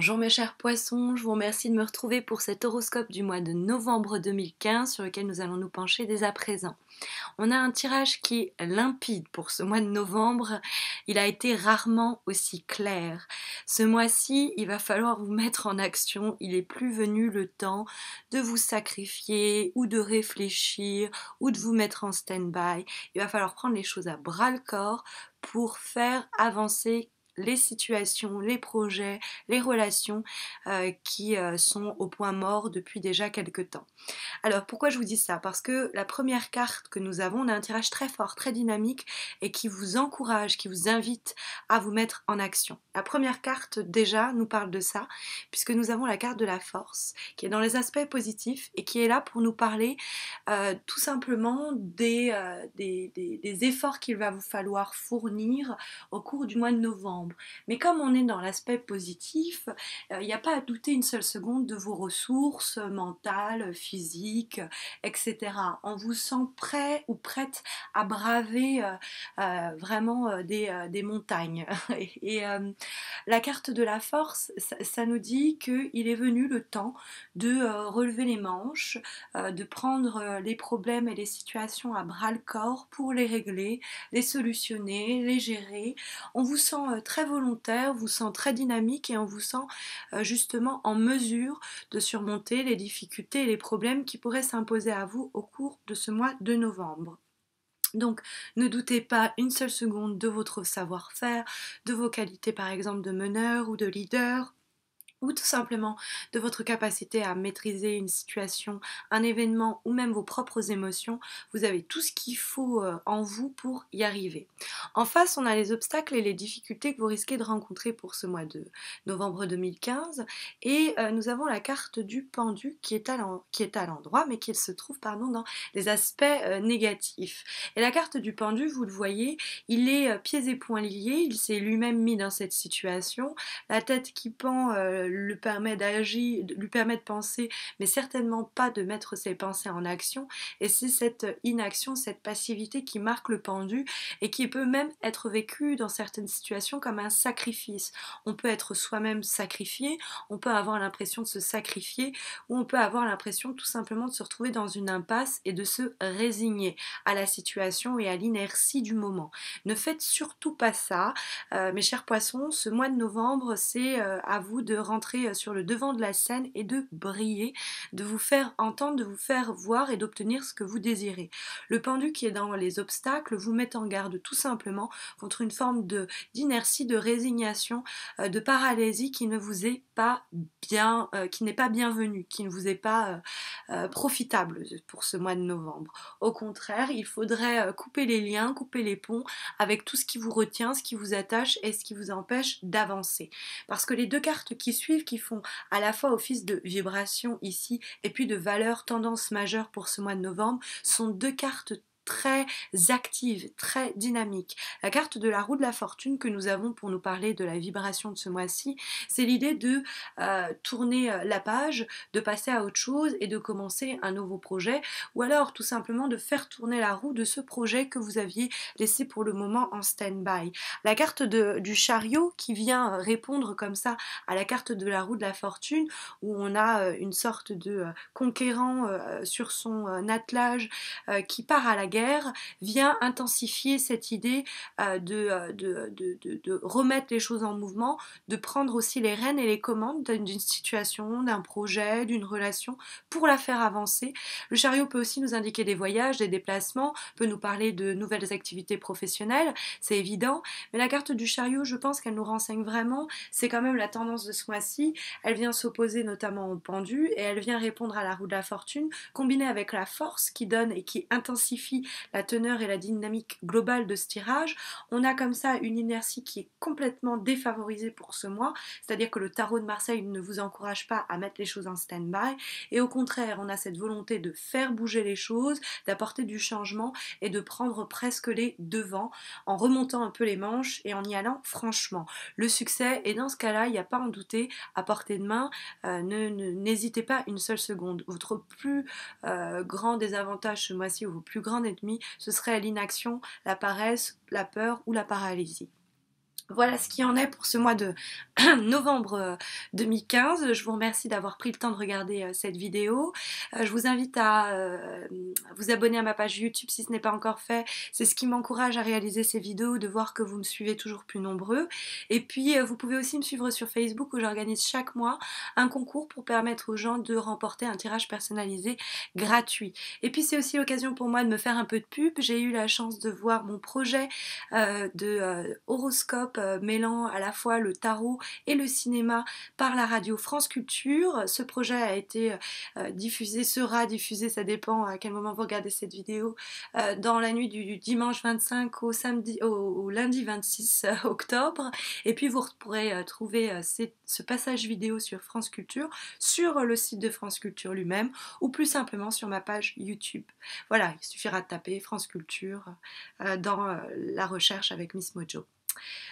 Bonjour mes chers poissons, je vous remercie de me retrouver pour cet horoscope du mois de novembre 2015 sur lequel nous allons nous pencher dès à présent. On a un tirage qui est limpide pour ce mois de novembre, il a été rarement aussi clair. Ce mois-ci, il va falloir vous mettre en action, il est plus venu le temps de vous sacrifier ou de réfléchir ou de vous mettre en stand-by. Il va falloir prendre les choses à bras-le-corps pour faire avancer les situations, les projets, les relations qui sont au point mort depuis déjà quelques temps. Alors pourquoi je vous dis ça? Parce que la première carte que nous avons, on a un tirage très fort, très dynamique et qui vous encourage, qui vous invite à vous mettre en action. La première carte déjà nous parle de ça, puisque nous avons la carte de la force, qui est dans les aspects positifs et qui est là pour nous parler tout simplement des efforts qu'il va vous falloir fournir au cours du mois de novembre. Mais comme on est dans l'aspect positif, il n'y a pas à douter une seule seconde de vos ressources mentales, physiques, etc. On vous sent prêt ou prête à braver vraiment des montagnes. Et la carte de la force, ça nous dit qu'il est venu le temps de relever les manches, de prendre les problèmes et les situations à bras le corps pour les régler, les solutionner, les gérer. On vous sent très volontaire, vous sent très dynamique et on vous sent justement en mesure de surmonter les difficultés et les problèmes qui pourraient s'imposer à vous au cours de ce mois de novembre. Donc ne doutez pas une seule seconde de votre savoir-faire, de vos qualités par exemple de meneur ou de leader, ou tout simplement de votre capacité à maîtriser une situation, un événement ou même vos propres émotions. Vous avez tout ce qu'il faut en vous pour y arriver. En face, on a les obstacles et les difficultés que vous risquez de rencontrer pour ce mois de novembre 2015 et nous avons la carte du pendu qui est à l'endroit mais qui se trouve dans les aspects négatifs. Et la carte du pendu, vous le voyez, il est pieds et poings liés, il s'est lui-même mis dans cette situation, la tête qui pend lui permet d'agir, lui permet de penser, mais certainement pas de mettre ses pensées en action. Et c'est cette inaction, cette passivité qui marque le pendu et qui peut même être vécue dans certaines situations comme un sacrifice. On peut être soi-même sacrifié, on peut avoir l'impression de se sacrifier ou on peut avoir l'impression tout simplement de se retrouver dans une impasse et de se résigner à la situation et à l'inertie du moment. Ne faites surtout pas ça, mes chers poissons. Ce mois de novembre, c'est à vous de rentrer sur le devant de la scène et de briller, de vous faire entendre, de vous faire voir et d'obtenir ce que vous désirez. Le pendu qui est dans les obstacles vous met en garde tout simplement contre une forme d'inertie, de résignation, de paralysie qui ne vous est pas bien, qui n'est pas bienvenue, qui ne vous est pas profitable pour ce mois de novembre. Au contraire, il faudrait couper les liens, couper les ponts avec tout ce qui vous retient, ce qui vous attache et ce qui vous empêche d'avancer. Parce que les deux cartes qui suivent, qui font à la fois office de vibration ici et puis de valeur tendance majeure pour ce mois de novembre, sont deux cartes très active, très dynamique. La carte de la roue de la fortune que nous avons pour nous parler de la vibration de ce mois-ci, c'est l'idée de tourner la page, de passer à autre chose et de commencer un nouveau projet, ou alors tout simplement de faire tourner la roue de ce projet que vous aviez laissé pour le moment en stand-by. La carte du chariot qui vient répondre comme ça à la carte de la roue de la fortune, où on a une sorte de conquérant sur son attelage qui part à la guerre, vient intensifier cette idée de remettre les choses en mouvement, de prendre aussi les rênes et les commandes d'une situation, d'un projet, d'une relation pour la faire avancer. Le chariot peut aussi nous indiquer des voyages, des déplacements, peut nous parler de nouvelles activités professionnelles, c'est évident, mais la carte du chariot, je pense qu'elle nous renseigne vraiment, c'est quand même la tendance de ce mois-ci, elle vient s'opposer notamment au pendu et elle vient répondre à la roue de la fortune, combinée avec la force qui donne et qui intensifie la teneur et la dynamique globale de ce tirage. On a comme ça une inertie qui est complètement défavorisée pour ce mois, c'est-à-dire que le tarot de Marseille ne vous encourage pas à mettre les choses en stand-by, et au contraire, on a cette volonté de faire bouger les choses, d'apporter du changement et de prendre presque les devants en remontant un peu les manches et en y allant franchement. Le succès, et dans ce cas-là, il n'y a pas à en douter, à portée de main, n'hésitez pas une seule seconde. Votre plus grand désavantage ce mois-ci ou vos plus grands ennemis, ce serait l'inaction, la paresse, la peur ou la paralysie. Voilà ce qu'il en est pour ce mois de novembre 2015. Je vous remercie d'avoir pris le temps de regarder cette vidéo. Je vous invite à vous abonner à ma page YouTube si ce n'est pas encore fait. C'est ce qui m'encourage à réaliser ces vidéos, de voir que vous me suivez toujours plus nombreux. Et puis vous pouvez aussi me suivre sur Facebook où j'organise chaque mois un concours pour permettre aux gens de remporter un tirage personnalisé gratuit. Et puis c'est aussi l'occasion pour moi de me faire un peu de pub. J'ai eu la chance de voir mon projet de horoscope mêlant à la fois le tarot et le cinéma par la radio France Culture. Ce projet a été diffusé, sera diffusé, ça dépend à quel moment vous regardez cette vidéo, dans la nuit du dimanche 25 au lundi 26 octobre. Et puis vous pourrez trouver ce passage vidéo sur France Culture, sur le site de France Culture lui-même, ou plus simplement sur ma page YouTube. Voilà, il suffira de taper France Culture dans la recherche avec Miss Mojo.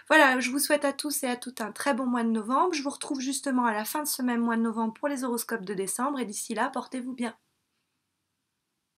Voilà, je vous souhaite à tous et à toutes un très bon mois de novembre. Je vous retrouve justement à la fin de ce même mois de novembre pour les horoscopes de décembre et d'ici là, portez-vous bien.